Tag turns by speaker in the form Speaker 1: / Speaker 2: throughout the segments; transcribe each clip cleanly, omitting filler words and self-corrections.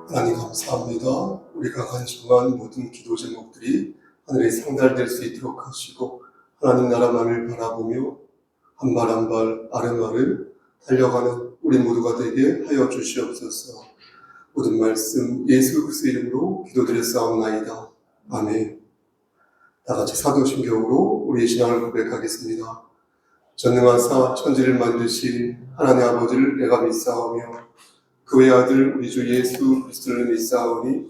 Speaker 1: 하나님 감사합니다. 우리가 간청한 모든 기도 제목들이 하늘에 상달될 수 있도록 하시고 하나님 나라만을 바라보며 한 발 한 발 아름아름 달려가는 우리 모두가 되게 하여 주시옵소서. 모든 말씀 예수 그리스도 이름으로 기도드렸사옵나이다. 아멘. 다같이 사도신경으로 우리의 신앙을 고백하겠습니다. 전능하사 천지를 만드신 하나님 아버지를 내가 믿사오며 그 외 아들 우리 주 예수 그리스도를 믿사오니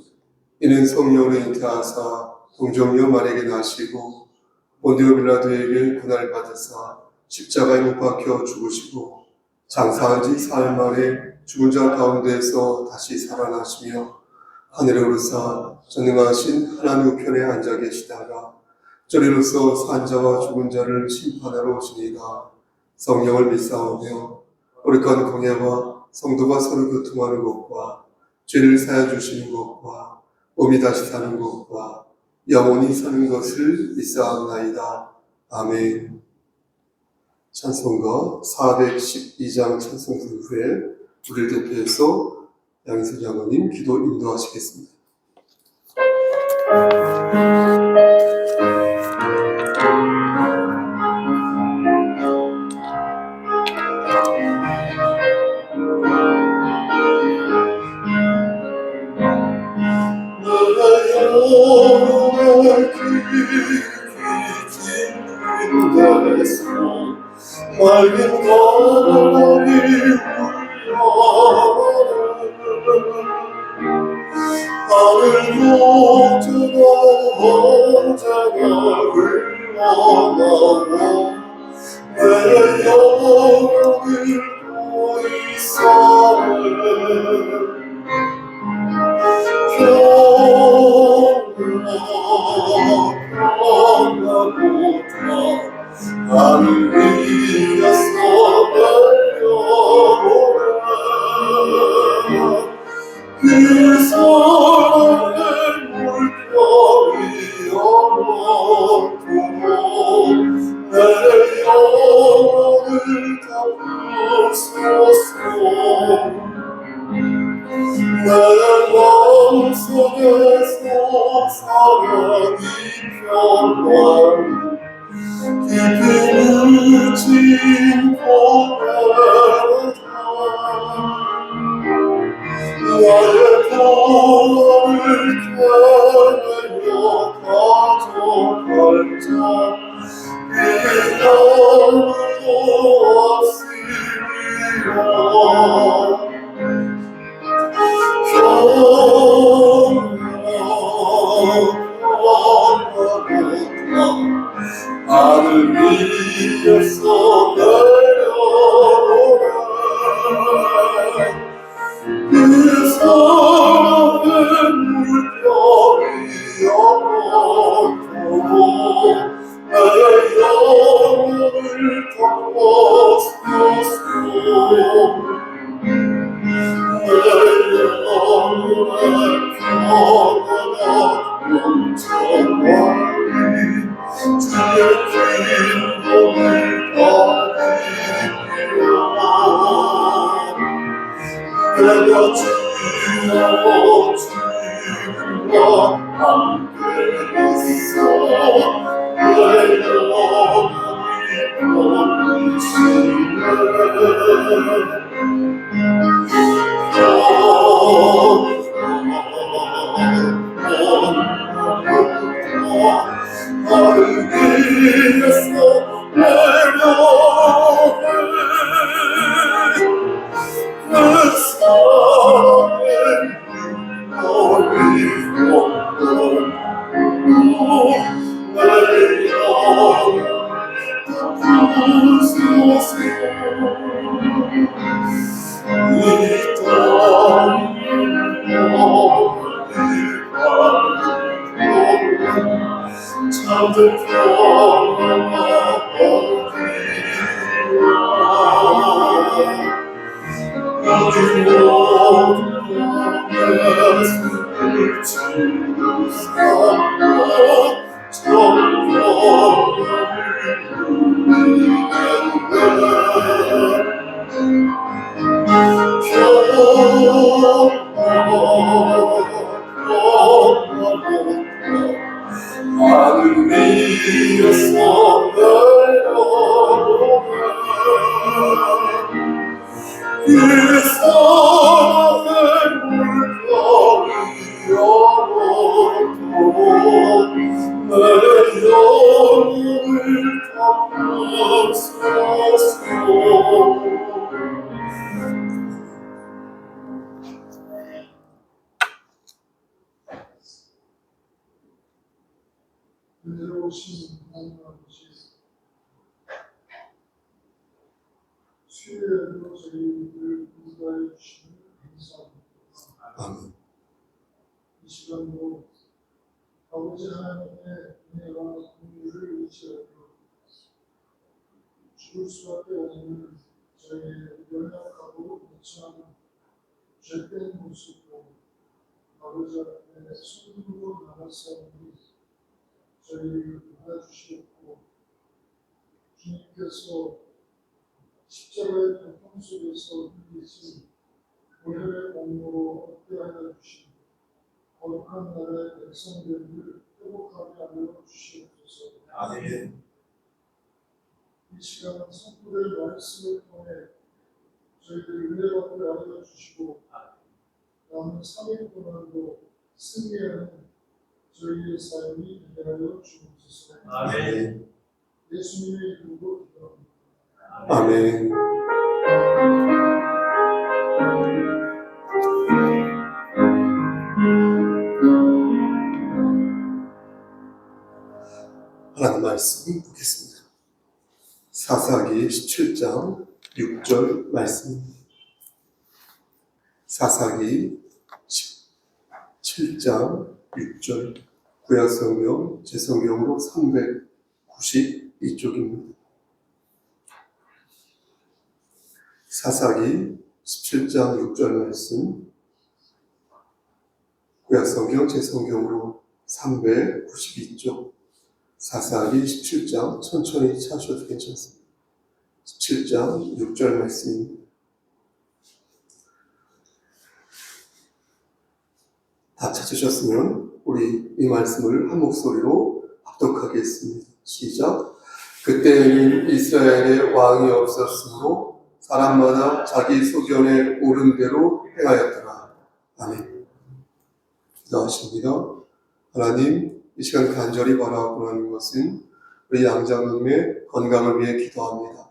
Speaker 1: 이는 성령으로 잉태하사 동정녀 마리아에게 나시고 본디오 빌라도에게 고난을 받으사 십자가에 못 박혀 죽으시고 장사한 지 사흘 만에 죽은 자 가운데에서 다시 살아나시며 하늘에 오르사 전능하신 하나님 우편에 앉아 계시다가 저리로서 산 자와 죽은 자를 심판하러 오시니이다. 성령을 믿사오며 거룩한 공예와 성도가 서로 교통하는 것과 죄를 사하여 주시는 것과 몸이 다시 사는 것과 영원히 사는 것을 믿사옵나이다. 아멘. 찬송가 412장 찬송 후에 우리를 대표해서 양희선 장로님 기도 인도하시겠습니다.
Speaker 2: 맑은 달이 울려 하늘 목자가 언제나 흘러나와 내 영혼을 보이사네 평안보다 하늘 위에서 날려오네 그 사랑의 물결이 영원토록 내 영혼을 담으소서 내 마음속에서 사랑이 평안히 깊이 묻힌 고백다 나의 평안을 캐내며 가져갈 자 그 아무도 없으리라 하늘 위에서 내려오네 그 사랑의 물결이 영원토록 내 영혼을 담아주소서 내 영혼의 평안한 영천만이 주의 기쁨을 받으리라 내가 주여 주님과 함께 있어 내 영혼이 보이시네 하늘이었어 내려오네 그 사랑의 물결이 열어도 내 영혼을 담았었어
Speaker 3: 은혜로우신 하나님 아버지, 수요일로 저희를 인도하여 주시는 감사합니다.
Speaker 1: 아멘.
Speaker 3: 이 시간도 아버지 하나님의 은혜와 긍휼을 의지하여 죽을 수밖에 없는 저희의 연약하고 무치한 죄된 모습으로 아버지 앞에 손으로 나갔사오니 저희를 도와주시옵고 주님께서 십자가의 고통 속에서 흘리신 오늘의 공로로 얻게 하여 주시고 거룩한 나라의 백성들을 회복하게 하여 주시옵소서.
Speaker 2: 아멘.
Speaker 3: 이 시간 성도의 말씀을 통해 저희들 은혜받게 하여 주시고 남은 3일 동안도 승리하는 저희의 삶이 되게 하여 주옵소서.
Speaker 2: 아멘.
Speaker 3: 예수님의 이름으로 기도합니다.
Speaker 1: 아멘. 하나님 말씀 보겠습니다. 사사기 17장 6절 말씀입니다. 사사기 17장 6절 구약성경 제성경으로 392쪽입니다. 사사기 17장 6절 말씀 구약성경 제성경으로 392쪽 사사기 17장 천천히 찾으셔도 괜찮습니다. 17장 6절 말씀입니다. 다 찾으셨으면 우리 이 말씀을 한 목소리로 합독하겠습니다. 시작. 그때에는 이스라엘에 왕이 없었으므로 사람마다 자기 소견에 옳은 대로 행하였더라. 아멘. 기도하십니다. 하나님, 이 시간 간절히 바라고 하는 것은 우리 양장님의 건강을 위해 기도합니다.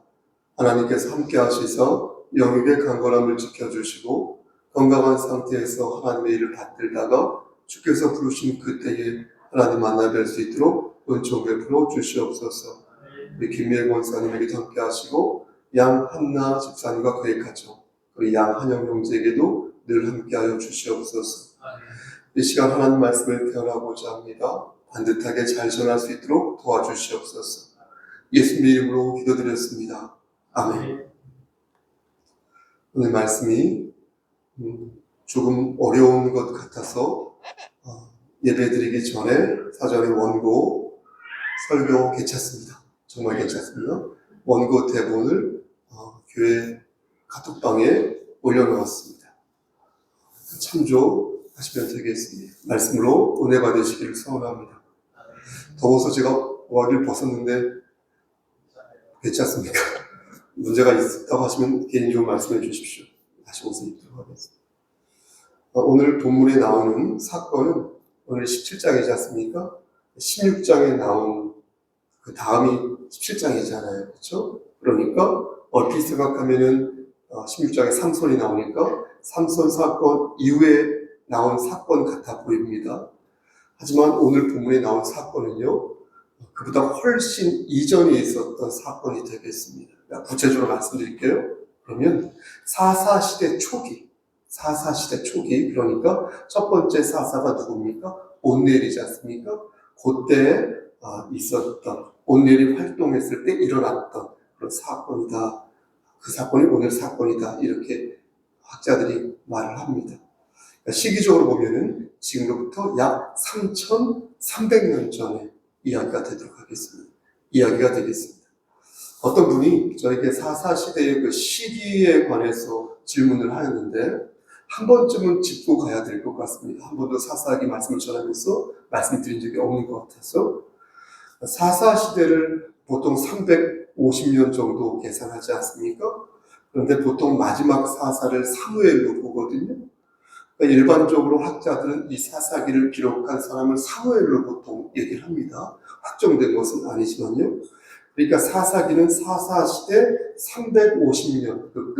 Speaker 1: 하나님께서 함께 하셔서 영육의 강건함을 지켜주시고 건강한 상태에서 하나님의 일을 받들다가 주께서 부르신 그때에 하나님 만나 뵐 수 있도록 은총 베풀어 주시옵소서. 우리 김미애 권사님에게도 함께 하시고 양한나 집사님과 그의 가족 그리고 양한영 형제에게도 늘 함께하여 주시옵소서. 이 시간 하나님 말씀을 태어나고자 합니다. 반듯하게 잘 전할 수 있도록 도와주시옵소서. 예수님의 이름으로 기도드렸습니다. 아멘. 오늘 말씀이 조금 어려운 것 같아서 예배드리기 전에 사전에 원고 설교 괜찮습니다. 정말 괜찮습니다. 원고 대본을 교회 카톡방에 올려놓았습니다. 참조하시면 되겠습니다. 말씀으로 은혜 받으시기를 소원합니다. 더워서 제가 오하기를 벗었는데 괜찮습니까? 문제가 있다고 하시면 개인적으로 말씀해 주십시오. 다시 옷을 입도록 하겠습니다. 오늘 본문에 나오는 사건은 오늘 17장이지 않습니까? 16장에 나온 그 다음이 17장이잖아요. 그렇죠? 그러니까 얼핏 생각하면은 16장에 삼손이 나오니까 삼손 사건 이후에 나온 사건 같아 보입니다. 하지만 오늘 본문에 나온 사건은요, 그보다 훨씬 이전에 있었던 사건이 되겠습니다. 구체적으로 말씀드릴게요. 그러면 사사시대 초기, 그러니까 첫 번째 사사가 누굽니까? 온넬이지 않습니까? 그때 있었던, 오늘이 활동했을 때 일어났던 그런 사건이다. 그 사건이 오늘 사건이다. 이렇게 학자들이 말을 합니다. 그러니까 시기적으로 보면은 지금로부터 약 3,300년 전의 이야기가 되겠습니다. 어떤 분이 저에게 사사시대의 그 시기에 관해서 질문을 하였는데 한 번쯤은 짚고 가야 될 것 같습니다. 한 번도 사사기 말씀을 전하면서 말씀드린 적이 없는 것 같아서 사사시대를 보통 350년 정도 계산하지 않습니까? 그런데 보통 마지막 사사를 사무엘로 보거든요. 그러니까 일반적으로 학자들은 이 사사기를 기록한 사람을 사무엘로 보통 얘기를 합니다. 확정된 것은 아니지만요. 그러니까 사사기는 사사시대 350년 그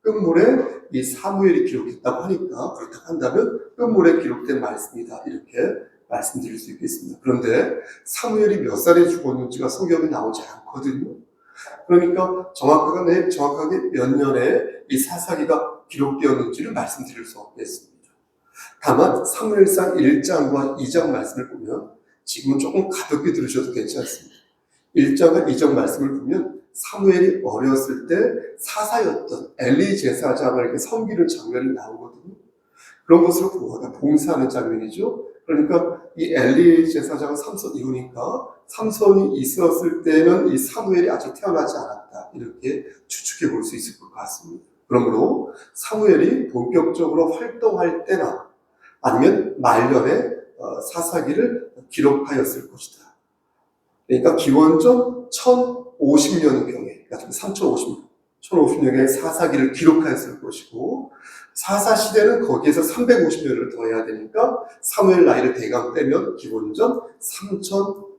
Speaker 1: 끝물에 이 사무엘이 기록했다고 하니까 그렇다고 한다면 끝물에 기록된 말씀이다 이렇게 말씀드릴 수 있겠습니다. 그런데 사무엘이 몇 살에 죽었는지가 성경에 나오지 않거든요. 그러니까 정확하게 몇 년에 이 사사기가 기록되었는지를 말씀드릴 수 없겠습니다. 다만 사무엘상 1장과 2장 말씀을 보면 지금은 조금 가볍게 들으셔도 괜찮습니다. 1장과 2장 말씀을 보면 사무엘이 어렸을 때 사사였던 엘리 제사장을 이렇게 섬기는 장면이 나오거든요. 그런 것으로 봉사하는 장면이죠. 그러니까 이 엘리 제사장은 삼손 이후니까 삼손이 있었을 때는 이 사무엘이 아직 태어나지 않았다. 이렇게 추측해 볼 수 있을 것 같습니다. 그러므로 사무엘이 본격적으로 활동할 때나 아니면 말년에 사사기를 기록하였을 것이다. 그러니까 기원전 1050년경에, 그러니까 1050년경에 사사기를 기록하였을 것이고 사사시대는 거기에서 350년을 더해야 되니까 사무엘 나이를 대강 빼면 기원전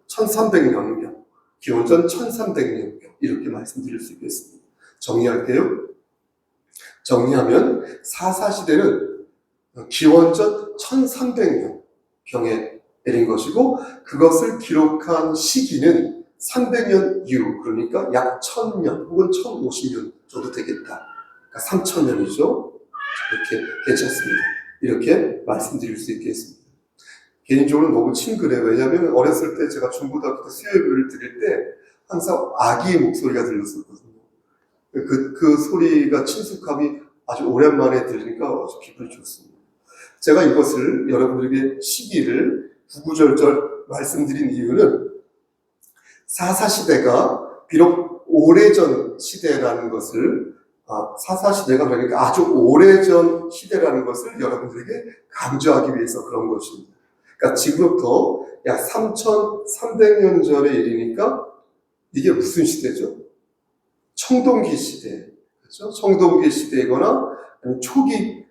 Speaker 1: 1300년경, 기원전 1300년경 이렇게 말씀드릴 수 있겠습니다. 정리할게요. 정리하면 사사시대는 기원전 1300년경에 내린 것이고 그것을 기록한 시기는 300년 이후, 그러니까 약 1000년 혹은 1050년 정도 되겠다. 그러니까 3000년이죠. 이렇게 괜찮습니다. 이렇게 말씀드릴 수 있겠습니다. 개인적으로 너무 친근해요. 왜냐하면 어렸을 때 제가 중고등학교 때 수요예배를 드릴 때 항상 아기의 목소리가 들렸었거든요. 그 소리가 친숙함이 아주 오랜만에 들으니까 아주 기분이 좋습니다. 제가 이것을 여러분들에게 시기를 구구절절 말씀드린 이유는 사사시대가 비록 오래전 시대라는 것을 사사시대가 그러니까 아주 오래전 시대라는 것을 여러분들에게 강조하기 위해서 그런 것입니다. 그러니까 지금부터 약 3300년 전의 일이니까 이게 무슨 시대죠? 청동기 시대, 그렇죠? 청동기 시대이거나 초기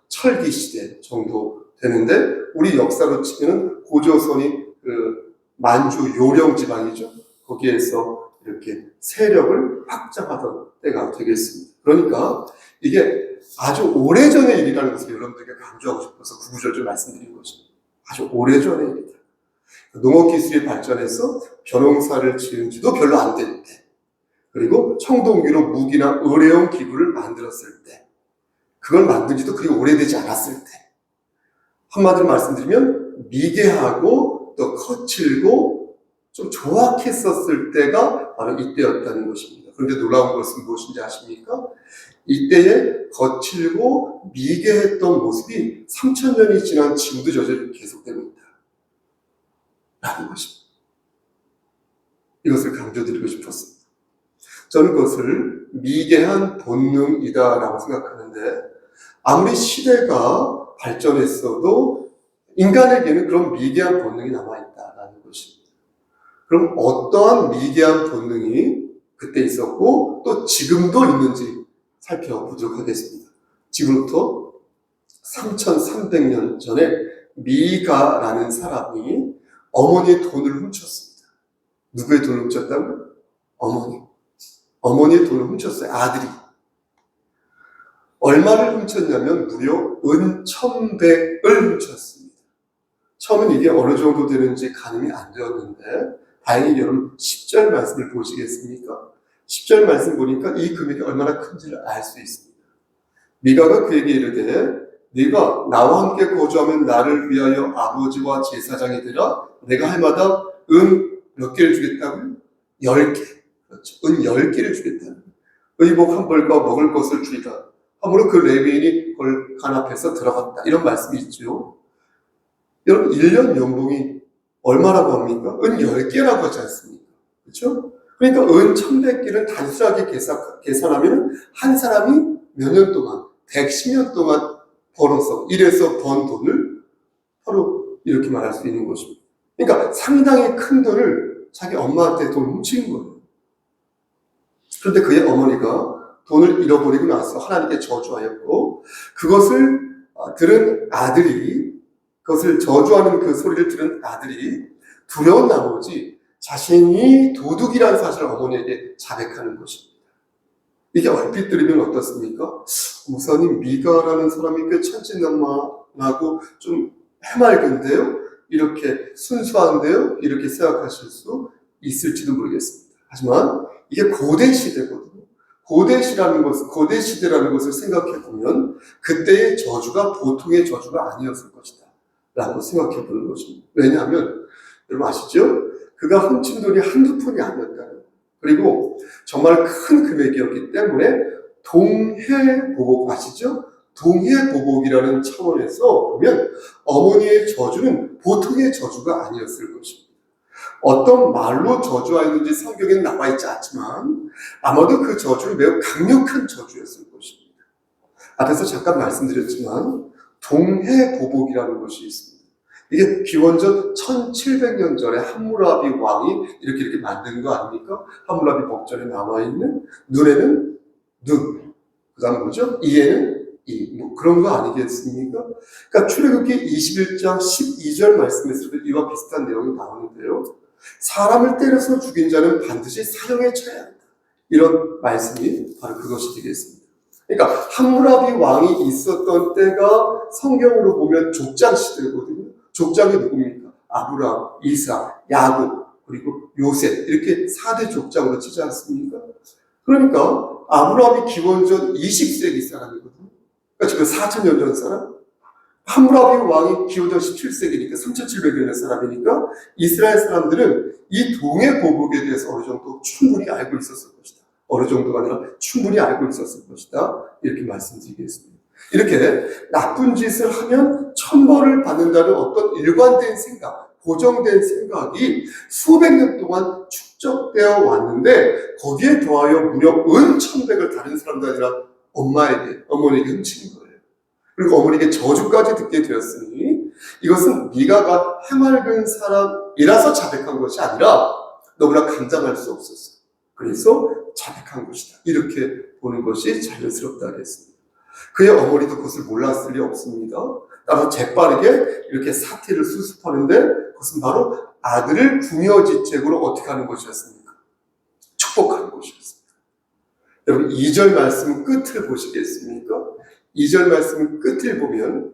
Speaker 1: 철기 시대 정도 되는데 우리 역사로 치면 고조선이 그 만주 요령 지방이죠. 거기에서 이렇게 세력을 확장하던 때가 되겠습니다. 그러니까 이게 아주 오래전의 일이라는 것을 여러분들에게 강조하고 싶어서 구구절절 말씀드린 것입니다. 아주 오래전의 일이다. 농업기술이 발전해서 벼농사를 지은 지도 별로 안 될 때, 그리고 청동기로 무기나 의뢰용 기구를 만들었을 때, 그걸 만든 지도 그리 오래되지 않았을 때, 한마디로 말씀드리면 미개하고 또 거칠고 좀 조악했었을 때가 바로 이때였다는 것입니다. 그런데 놀라운 것은 무엇인지 아십니까? 이때에 거칠고 미개했던 모습이 3000년이 지난 지금도 여전히 계속되고 있다. 라는 것입니다. 이것을 강조드리고 싶었습니다. 저는 그것을 미개한 본능이다라고 생각하는데 아무리 시대가 발전했어도 인간에게는 그런 미개한 본능이 남아있다라는 것입니다. 그럼 어떠한 미개한 본능이 그때 있었고 또 지금도 있는지 살펴보도록 하겠습니다. 지금부터 3300년 전에 미가라는 사람이 어머니의 돈을 훔쳤습니다. 누구의 돈을 훔쳤다고요? 어머니의 돈을 훔쳤어요. 아들이. 얼마를 훔쳤냐면 무려 은 1100을 훔쳤습니다. 처음엔 이게 어느 정도 되는지 가늠이 안 되었는데 다행히 여러분 10절 말씀을 보시겠습니까? 10절 말씀 보니까 이 금액이 얼마나 큰지를 알 수 있습니다. 미가가 그에게 이르되 네가 나와 함께 거주하면 나를 위하여 아버지와 제사장이 되라. 내가 해마다 은 몇 개를 주겠다고요? 10개. 그렇죠. 은 10개를 주겠다는 거예요. 의복 한 벌과 먹을 것을 주리다. 함으로 그 레위인이 그걸 간합해서 들어갔다. 이런 말씀이 있죠. 여러분, 1년 연봉이 얼마라고 합니까? 은 10개라고 하지 않습니까? 그렇죠? 그러니까 은 1100개를 단순하게 계산하면 한 사람이 몇 년 동안, 110년 동안 벌어서, 일해서 번 돈을 바로 이렇게 말할 수 있는 것입니다. 그러니까 상당히 큰 돈을 자기 엄마한테 돈 훔친 거예요. 그런데 그의 어머니가 돈을 잃어버리고 나서 하나님께 저주하였고, 그것을 들은 아들이, 그것을 저주하는 그 소리를 들은 아들이 두려운 나머지 자신이 도둑이라는 사실을 어머니에게 자백하는 것입니다. 이게 얼핏 들으면 어떻습니까? 목사님, 미가라는 사람이 꽤 천진난만하고 좀 해맑은데요? 이렇게 순수한데요? 이렇게 생각하실 수 있을지도 모르겠습니다. 하지만 이게 고대 시대거든요. 고대 시대라는 것을 생각해 보면 그때의 저주가 보통의 저주가 아니었을 것이다 라고 생각해 보는 것입니다. 왜냐하면 여러분 아시죠? 그가 훔친 돈이 한두 푼이 아니었다는 거예요. 그리고 정말 큰 금액이었기 때문에 동해보복 아시죠? 동해보복이라는 차원에서 보면 어머니의 저주는 보통의 저주가 아니었을 것입니다. 어떤 말로 저주하였는지 성경에는 나와 있지 않지만 아마도 그 저주는 매우 강력한 저주였을 것입니다. 앞에서 잠깐 말씀드렸지만 동해보복이라는 것이 있습니다. 이게 기원전 1700년 전에 함무라비 왕이 이렇게 만든 거 아닙니까? 함무라비 법전에 남아있는 눈에는 눈, 그 다음 뭐죠? 이에는 이, 뭐 그런 거 아니겠습니까? 그러니까 출애굽기 21장 12절 말씀에서도 이와 비슷한 내용이 나오는데요. 사람을 때려서 죽인 자는 반드시 사형에 처해야 한다. 이런 말씀이 바로 그것이 되겠습니다. 그러니까 함무라비 왕이 있었던 때가 성경으로 보면 족장 시대거든요. 족장이 누굽니까? 아브라함, 이삭, 야곱, 그리고 요셉 이렇게 4대 족장으로 치지 않습니까? 그러니까 아브라함이 기원전 20세기 사람이거든요. 그러니까 지금 4,000년 전 사람. 함무라비 왕이 기원전 17세기니까 3,700년의 사람이니까 이스라엘 사람들은 이 동해보복에 대해서 어느 정도 충분히 알고 있었을 것이다. 어느 정도가 아니라 충분히 알고 있었을 것이다. 이렇게 말씀드리겠습니다. 이렇게 나쁜 짓을 하면 천벌을 받는다는 어떤 일관된 생각, 고정된 생각이 수백 년 동안 축적되어 왔는데 거기에 더하여 무려 은 1,100을 다른 사람도 아니라 어머니에게 훔친 거예요. 그리고 어머니에게 저주까지 듣게 되었으니 이것은 미가가 해맑은 사람이라서 자백한 것이 아니라 너무나 감당할 수 없었어요. 그래서 자백한 것이다. 이렇게 보는 것이 자연스럽다 하겠습니다. 그의 어머니도 그것을 몰랐을 리 없습니다. 따라서 재빠르게 이렇게 사태를 수습하는데 그것은 바로 아들을 궁여지책으로 어떻게 하는 것이었습니까? 축복하는 것이었습니다. 여러분 2절 말씀 끝을 보시겠습니까? 2절 말씀 끝을 보면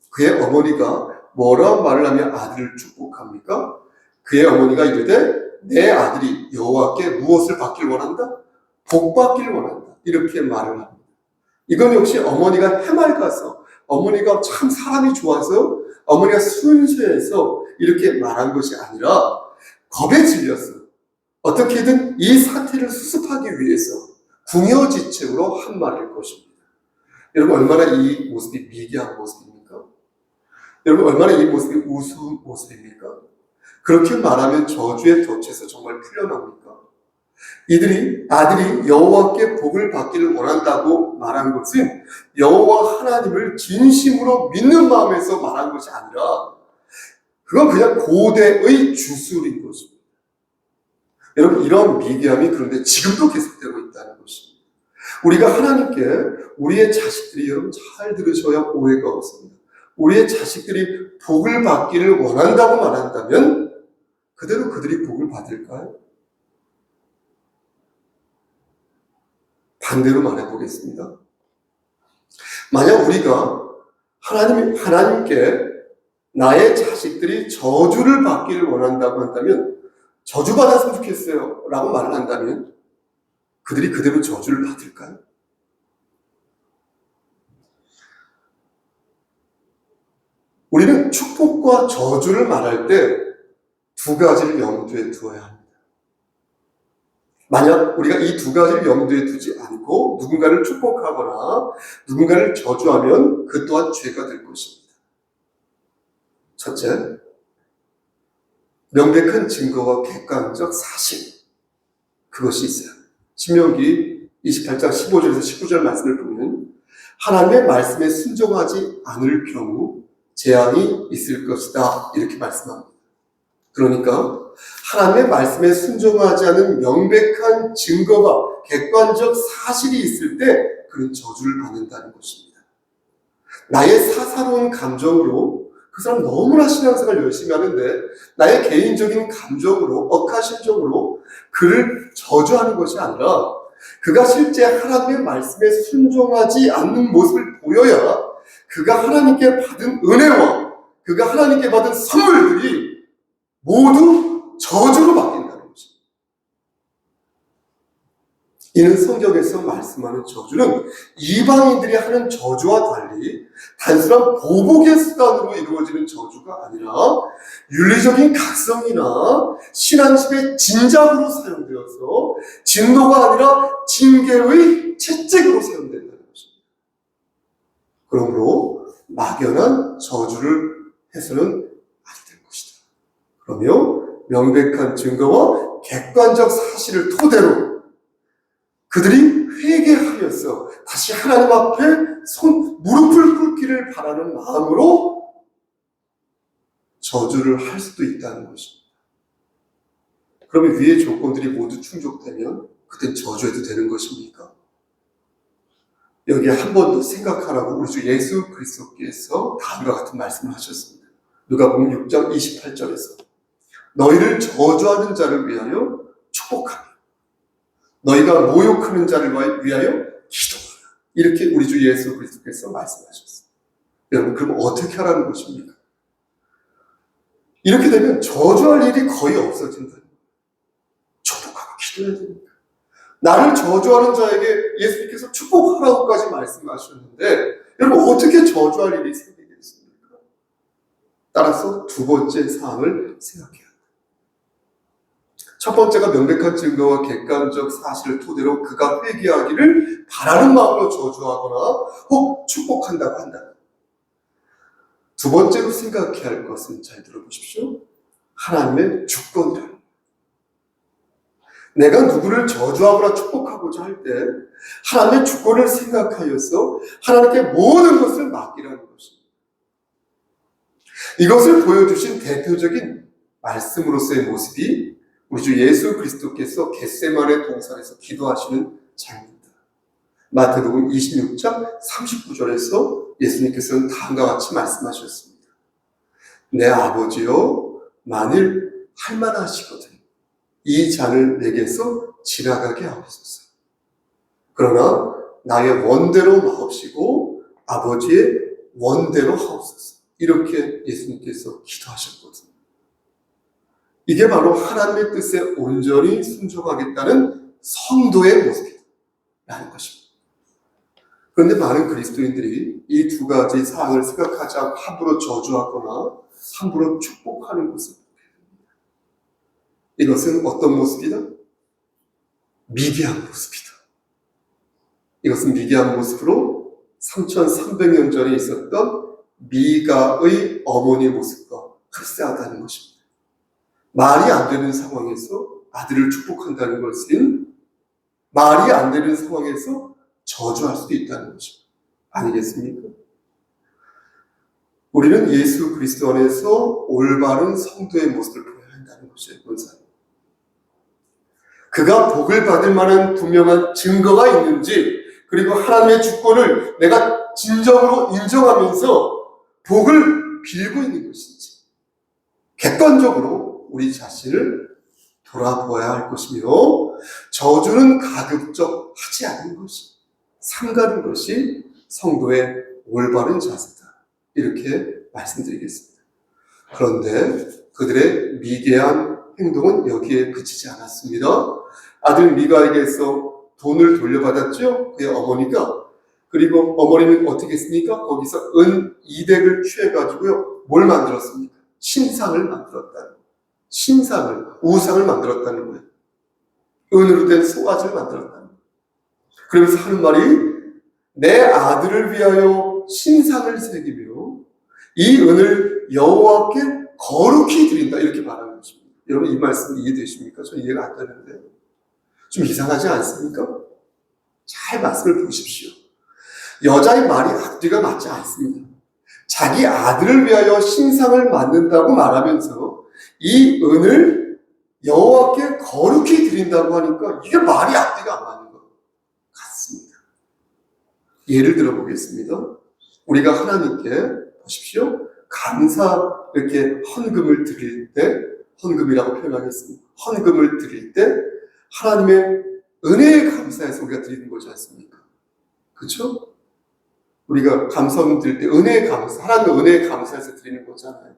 Speaker 1: 그의 어머니가 뭐라고 말을 하며 아들을 축복합니까? 그의 어머니가 이르되 내 아들이 여호와께 무엇을 받기를 원한다? 복 받기를 원한다. 이렇게 말을 합니다. 이건 역시 어머니가 해맑아서 어머니가 참 사람이 좋아서 어머니가 순수해서 이렇게 말한 것이 아니라 겁에 질렸어. 어떻게든 이 사태를 수습하기 위해서 궁여지책으로 한 말일 것입니다. 여러분 얼마나 이 모습이 미개한 모습입니까? 여러분 얼마나 이 모습이 우스운 모습입니까? 그렇게 말하면 저주의 덫에서 정말 풀려납니까? 아들이 여호와께 복을 받기를 원한다고 말한 것은 여호와 하나님을 진심으로 믿는 마음에서 말한 것이 아니라 그건 그냥 고대의 주술인 것입니다. 여러분 이런 미개함이 그런데 지금도 계속되고 있다는 것입니다. 우리가 하나님께 우리의 자식들이 여러분 잘 들으셔야 오해가 없습니다. 우리의 자식들이 복을 받기를 원한다고 말한다면 그대로 그들이 복을 받을까요? 반대로 말해보겠습니다. 만약 우리가 하나님께 나의 자식들이 저주를 받기를 원한다고 한다면 저주받았으면 좋겠어요 라고 말을 한다면 그들이 그대로 저주를 받을까요? 우리는 축복과 저주를 말할 때 두 가지를 염두에 두어야 합니다. 만약 우리가 이 두 가지를 염두에 두지 않고 누군가를 축복하거나 누군가를 저주하면 그 또한 죄가 될 것입니다. 첫째, 명백한 증거와 객관적 사실, 그것이 있어요. 신명기 28장 15절에서 19절 말씀을 보면 하나님의 말씀에 순종하지 않을 경우 재앙이 있을 것이다, 이렇게 말씀합니다. 그러니까 하나님의 말씀에 순종하지 않은 명백한 증거가 객관적 사실이 있을 때 그는 저주를 받는다는 것입니다. 나의 사사로운 감정으로 그 사람 너무나 신앙생활 열심히 하는데 나의 개인적인 감정으로, 억하심정으로 그를 저주하는 것이 아니라 그가 실제 하나님의 말씀에 순종하지 않는 모습을 보여야 그가 하나님께 받은 은혜와 그가 하나님께 받은 선물들이 모두 저주로 바뀐다는 것입니다. 이는 성경에서 말씀하는 저주는 이방인들이 하는 저주와 달리 단순한 보복의 수단으로 이루어지는 저주가 아니라 윤리적인 각성이나 신앙심의 진작으로 사용되어서 진노가 아니라 징계의 채찍으로 사용된다는 것입니다. 그러므로 막연한 저주를 해서는 안 될 것이다. 그러며 명백한 증거와 객관적 사실을 토대로 그들이 회개하여서 다시 하나님 앞에 무릎을 꿇기를 바라는 마음으로 저주를 할 수도 있다는 것입니다. 그러면 위의 조건들이 모두 충족되면 그땐 저주해도 되는 것입니까? 여기에 한 번 더 생각하라고 우리 주 예수 그리스도께서 다음과 같은 말씀을 하셨습니다. 누가복음 6장 28절에서 너희를 저주하는 자를 위하여 축복하며 너희가 모욕하는 자를 위하여 기도하라. 이렇게 우리 주 예수 그리스도께서 말씀하셨습니다. 여러분, 그럼 어떻게 하라는 것입니까? 이렇게 되면 저주할 일이 거의 없어진다는 거예요. 축복하고 기도해야 됩니다. 나를 저주하는 자에게 예수님께서 축복하라고까지 말씀하셨는데 여러분, 어떻게 저주할 일이 생기겠습니까? 따라서 두 번째 사항을 생각해야 합니다. 첫 번째가 명백한 증거와 객관적 사실을 토대로 그가 회개하기를 바라는 마음으로 저주하거나 혹 축복한다고 한다. 두 번째로 생각해야 할 것은 잘 들어보십시오. 하나님의 주권이다. 내가 누구를 저주하거나 축복하고자 할 때 하나님의 주권을 생각하여서 하나님께 모든 것을 맡기라는 것입니다. 이것을 보여주신 대표적인 말씀으로서의 모습이 우리 주 예수 그리스도께서 겟세마네 동산에서 기도하시는 장면입니다. 마태복음 26장 39절에서 예수님께서는 다음과 같이 말씀하셨습니다. 내 아버지여, 만일 할만하시거든 이 잔을 내게서 지나가게 하옵소서. 그러나 나의 원대로 마옵시고 아버지의 원대로 하옵소서. 이렇게 예수님께서 기도하셨거든요. 이게 바로 하나님의 뜻에 온전히 순종하겠다는 성도의 모습이라는 것입니다. 그런데 많은 그리스도인들이 이 두 가지 사항을 생각하지 않고 함부로 저주하거나 함부로 축복하는 모습입니다. 이것은 어떤 모습이다? 미개한 모습이다. 이것은 미개한 모습으로 3300년 전에 있었던 미가의 어머니의 모습과 흡사하다는 것입니다. 말이 안 되는 상황에서 아들을 축복한다는 것은 말이 안 되는 상황에서 저주할 수도 있다는 것입니다. 아니겠습니까? 우리는 예수 그리스도 안에서 올바른 성도의 모습을 보여야 한다는 것이에요. 본사님. 그가 복을 받을 만한 분명한 증거가 있는지, 그리고 하나님의 주권을 내가 진정으로 인정하면서 복을 빌고 있는 것인지 객관적으로 우리 자신을 돌아보아야 할 것이며, 저주는 가급적 하지 않는 것이, 삼가는 것이 성도의 올바른 자세다. 이렇게 말씀드리겠습니다. 그런데 그들의 미개한 행동은 여기에 그치지 않았습니다. 아들 미가에게서 돈을 돌려받았죠. 그의 어머니가. 그리고 어머니는 어떻게 했습니까? 거기서 은 2덱을 취해가지고요. 뭘 만들었습니까? 신상을 만들었다. 신상을, 우상을 만들었다는 거예요. 은으로 된 송아지를 만들었다는 거예요. 그러면서 하는 말이 내 아들을 위하여 신상을 새기며 이 은을 여호와께 거룩히 드린다 이렇게 말하는 것입니다. 여러분 이 말씀 이해되십니까? 저 이해가 안 되는데 좀 이상하지 않습니까? 잘 말씀을 보십시오. 여자의 말이 앞뒤가 맞지 않습니다. 자기 아들을 위하여 신상을 만든다고 말하면서 이 은을 여호와께 거룩히 드린다고 하니까 이게 말이 앞뒤가 안 맞는 것 같습니다. 예를 들어 보겠습니다. 우리가 하나님께 보십시오. 감사 이렇게 헌금을 드릴 때 헌금이라고 표현하겠습니다. 헌금을 드릴 때 하나님의 은혜에 감사해서 우리가 드리는 거지 않습니까? 그렇죠? 우리가 감사헌금 드릴 때 은혜에 감사, 하나님의 은혜에 감사해서 드리는 거잖아요.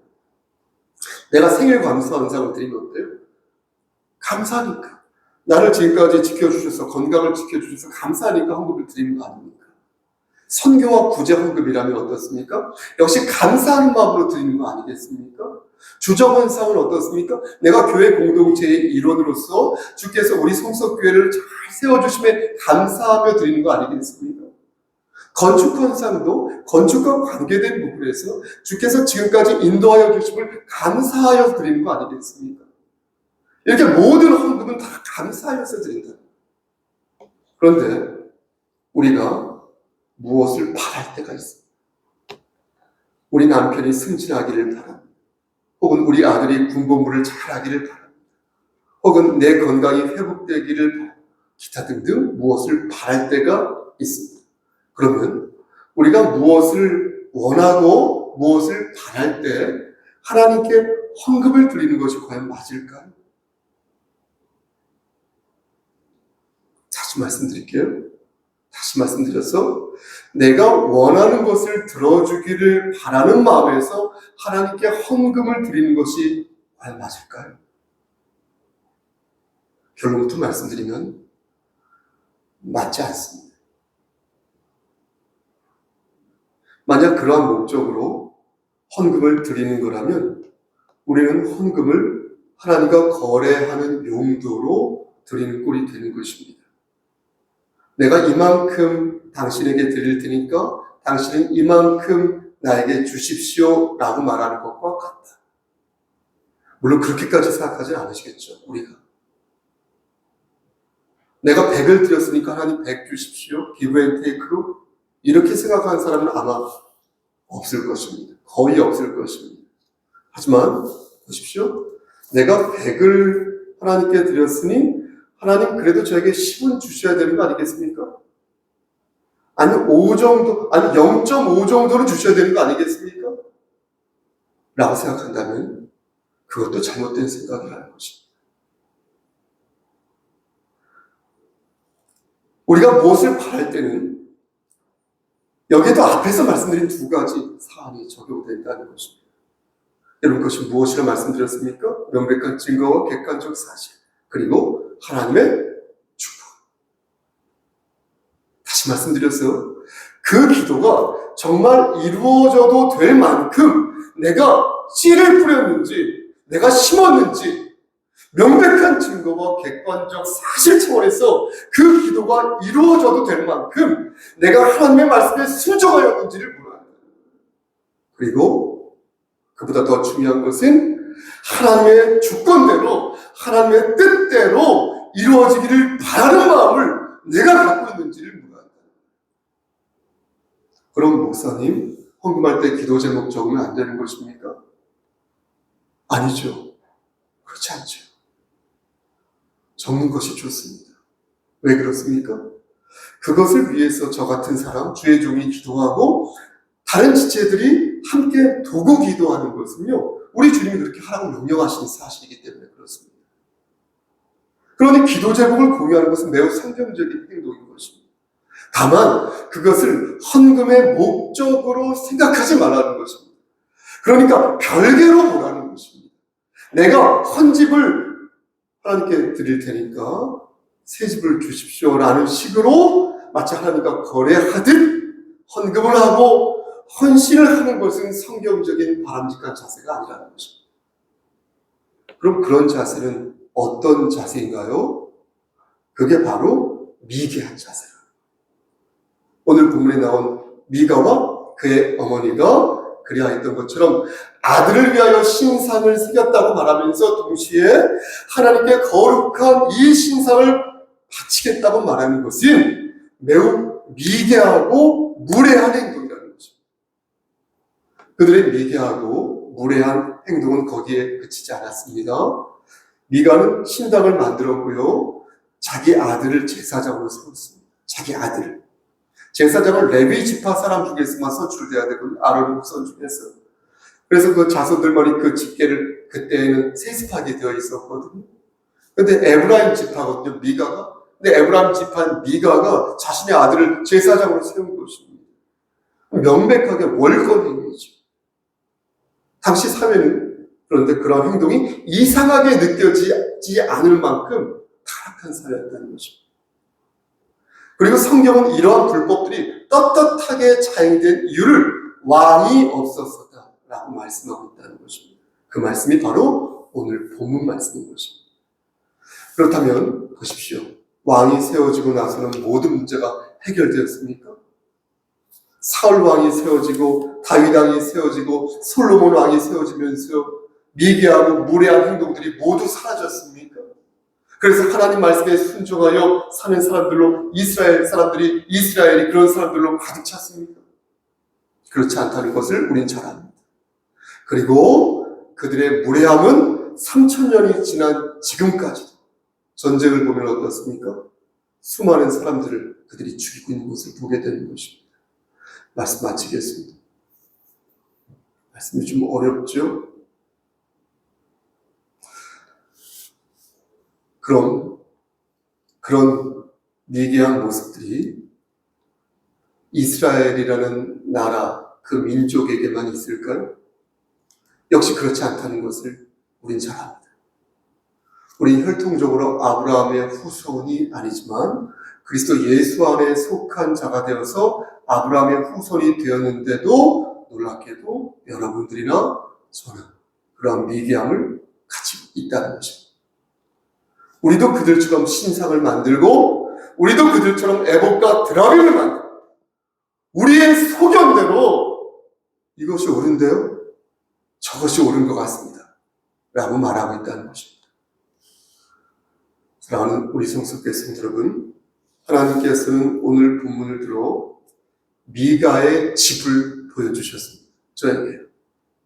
Speaker 1: 내가 생일 감사헌상을 드리면 어때요? 감사하니까. 나를 지금까지 지켜주셔서 건강을 지켜주셔서 감사하니까 헌금을 드리는 거 아닙니까? 선교와 구제 헌금이라면 어떻습니까? 역시 감사하는 마음으로 드리는 거 아니겠습니까? 주정헌상은 어떻습니까? 내가 교회 공동체의 일원으로서 주께서 우리 성석교회를 잘 세워주심에 감사하며 드리는 거 아니겠습니까? 건축헌상도 건축과 관계된 부분에서 주께서 지금까지 인도하여 주심을 감사하여 드리는 거 아니겠습니까? 이렇게 모든 헌금은 다 감사하여서 드린다. 그런데 우리가 무엇을 바랄 때가 있습니다. 우리 남편이 승진하기를 바랍니다. 혹은 우리 아들이 군복무를 잘하기를 바랍니다. 혹은 내 건강이 회복되기를 바랍니다. 기타 등등 무엇을 바랄 때가 있습니다. 그러면 우리가 무엇을 원하고 무엇을 바랄 때 하나님께 헌금을 드리는 것이 과연 맞을까요? 다시 말씀드릴게요. 다시 말씀드려서 내가 원하는 것을 들어주기를 바라는 마음에서 하나님께 헌금을 드리는 것이 과연 맞을까요? 결론부터 말씀드리면 맞지 않습니다. 만약 그러한 목적으로 헌금을 드리는 거라면 우리는 헌금을 하나님과 거래하는 용도로 드리는 꼴이 되는 것입니다. 내가 이만큼 당신에게 드릴 테니까 당신은 이만큼 나에게 주십시오 라고 말하는 것과 같다. 물론 그렇게까지 생각하지 않으시겠죠, 우리가. 내가 100을 드렸으니까 하나님 100 주십시오. give and take로 이렇게 생각하는 사람은 아마 없을 것입니다. 거의 없을 것입니다. 하지만 보십시오. 내가 100을 하나님께 드렸으니 하나님 그래도 저에게 10은 주셔야 되는 거 아니겠습니까? 아니 5 정도, 아니 0.5 정도는 주셔야 되는 거 아니겠습니까? 라고 생각한다면 그것도 잘못된 생각이라는 것입니다. 우리가 무엇을 바랄 때는 여기에도 앞에서 말씀드린 두 가지 사안이 적용된다는 것입니다. 여러분 그것이 무엇이라 말씀드렸습니까? 명백한 증거와 객관적 사실 그리고 하나님의 축복. 다시 말씀드렸어요. 그 기도가 정말 이루어져도 될 만큼 내가 씨를 뿌렸는지 내가 심었는지 명백한 증거와 객관적 사실 차원에서 그 기도가 이루어져도 될 만큼 내가 하나님의 말씀에 순종하였는지를 물어야 합니다. 그리고 그보다 더 중요한 것은 하나님의 주권대로 하나님의 뜻대로 이루어지기를 바라는 마음을 내가 갖고 있는지를 물어야 합니다. 그럼 목사님 헌금할 때 기도 제목 적으면 안 되는 것입니까? 아니죠. 그렇지 않죠. 적는 것이 좋습니다. 왜 그렇습니까? 그것을 위해서 저 같은 사람, 주의 종이 기도하고 다른 지체들이 함께 도구 기도하는 것은요, 우리 주님이 그렇게 하라고 명령하시는 사실이기 때문에 그렇습니다. 그러니 기도 제목을 공유하는 것은 매우 성경적인 행동인 것입니다. 다만 그것을 헌금의 목적으로 생각하지 말라는 것입니다. 그러니까 별개로 보라는 것입니다. 내가 헌집을 하나님께 드릴 테니까 새 집을 주십시오라는 식으로 마치 하나님과 거래하듯 헌금을 하고 헌신을 하는 것은 성경적인 바람직한 자세가 아니라는 것입니다. 그럼 그런 자세는 어떤 자세인가요? 그게 바로 미개한 자세라. 오늘 본문에 나온 미가와 그의 어머니가 그리하였던 것처럼 아들을 위하여 신상을 새겼다고 말하면서 동시에 하나님께 거룩한 이 신상을 바치겠다고 말하는 것은 매우 미개하고 무례한 행동이라는 거죠. 그들의 미개하고 무례한 행동은 거기에 그치지 않았습니다. 미가는 신당을 만들었고요. 자기 아들을 제사장으로 세웠습니다. 자기 아들을. 제사장은 레위 지파 사람 중에서만 선출돼야 되거든요. 아론 후손 중에서. 그래서 그 자손들만이 그 집계를 그때에는 세습하게 되어 있었거든요. 근데 에브라임 지파거든요, 미가가. 근데 에브라임 지파인 미가가 자신의 아들을 제사장으로 세운 것입니다. 명백하게 월권 행위죠. 당시 사회는 그런데 그런 행동이 이상하게 느껴지지 않을 만큼 타락한 사회였다는 것입니다. 그리고 성경은 이러한 불법들이 떳떳하게 자행된 이유를 왕이 없었다라고 말씀하고 있다는 것입니다. 그 말씀이 바로 오늘 본문 말씀인 것입니다. 그렇다면 보십시오. 왕이 세워지고 나서는 모든 문제가 해결되었습니까? 사울 왕이 세워지고 다윗 왕이 세워지고 솔로몬 왕이 세워지면서 미개하고 무례한 행동들이 모두 사라졌습니까? 그래서 하나님 말씀에 순종하여 사는 사람들로 이스라엘이 그런 사람들로 가득 찼습니까? 그렇지 않다는 것을 우린 잘 압니다. 그리고 그들의 무례함은 3000년이 지난 지금까지도 전쟁을 보면 어떻습니까? 수많은 사람들을 그들이 죽이고 있는 것을 보게 되는 것입니다. 말씀 마치겠습니다. 말씀이 좀 어렵죠? 그런 미개한 모습들이 이스라엘이라는 나라, 그 민족에게만 있을까요? 역시 그렇지 않다는 것을 우린 잘 압니다. 우린 혈통적으로 아브라함의 후손이 아니지만 그리스도 예수 안에 속한 자가 되어서 아브라함의 후손이 되었는데도 놀랍게도 여러분들이나 저는 그러한 미개함을 가지고 있다는 것입니다. 우리도 그들처럼 신상을 만들고 우리도 그들처럼 에봇과 드라미를 만들고 우리의 소견대로 이것이 옳은데요? 저것이 옳은 것 같습니다. 라고 말하고 있다는 것입니다. 사랑하는 우리 성석교 성도 여러분, 하나님께서는 오늘 본문을 들어 미가의 집을 보여주셨습니다. 저에게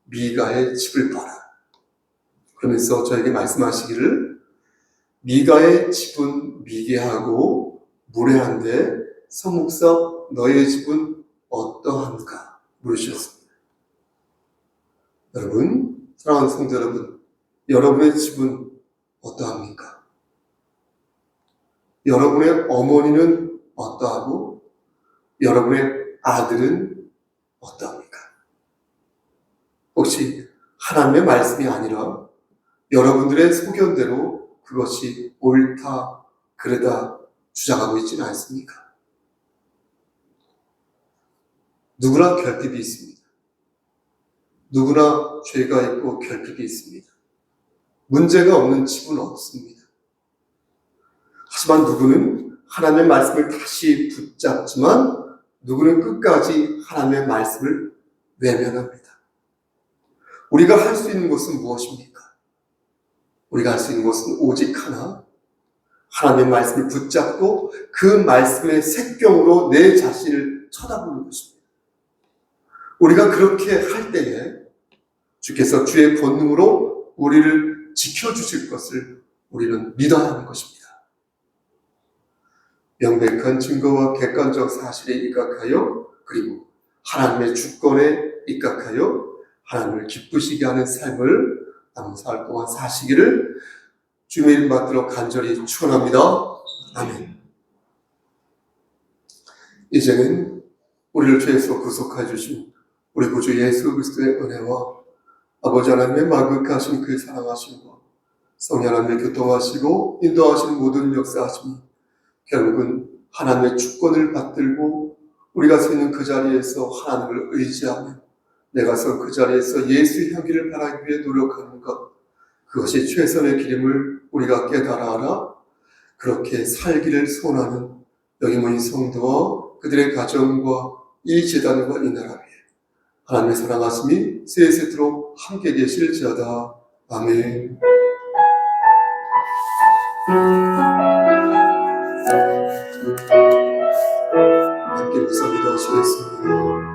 Speaker 1: 미가의 집을 봐라. 그러면서 저에게 말씀하시기를 미가의 집은 미개하고 무례한데 성목사 너의 집은 어떠한가 물으셨습니다. 여러분, 사랑하는 성도 여러분, 여러분의 집은 어떠합니까? 여러분의 어머니는 어떠하고 여러분의 아들은 어떠합니까? 혹시 하나님의 말씀이 아니라 여러분들의 소견대로 그것이 옳다, 그르다 주장하고 있지는 않습니까? 누구나 결핍이 있습니다. 누구나 죄가 있고 결핍이 있습니다. 문제가 없는 집은 없습니다. 하지만 누구는 하나님의 말씀을 다시 붙잡지만 누구는 끝까지 하나님의 말씀을 외면합니다. 우리가 할 수 있는 것은 무엇입니까? 우리가 할 수 있는 것은 오직 하나, 하나님의 말씀을 붙잡고 그 말씀의 색경으로 내 자신을 쳐다보는 것입니다. 우리가 그렇게 할 때에 주께서 주의 권능으로 우리를 지켜주실 것을 우리는 믿어야 하는 것입니다. 명백한 증거와 객관적 사실에 입각하여 그리고 하나님의 주권에 입각하여 하나님을 기쁘시게 하는 삶을 남은 사흘 동안 사시기를 주님의 이름 받들어 간절히 축원합니다. 아멘. 이제는 우리를 죄에서 구속하여 주신 우리 구주 예수 그리스도의 은혜와 아버지 하나님의 마극하신 그 사랑하심과 성령 하나님의 교통하시고 인도하시는 모든 역사하심이 결국은 하나님의 주권을 받들고 우리가 서 있는 그 자리에서 하나님을 의지하며 내가 서 그 자리에서 예수의 향기를 바라기 위해 노력하는 것, 그것이 최선의 길임을 우리가 깨달아 알아 그렇게 살기를 소원하는 여기 모인 성도와 그들의 가정과 이 재단과 이 나라 위에 하나님의 사랑하심이 세세토록 함께 계실지어다. 아멘. 함께 묵상 기도하시겠습니다.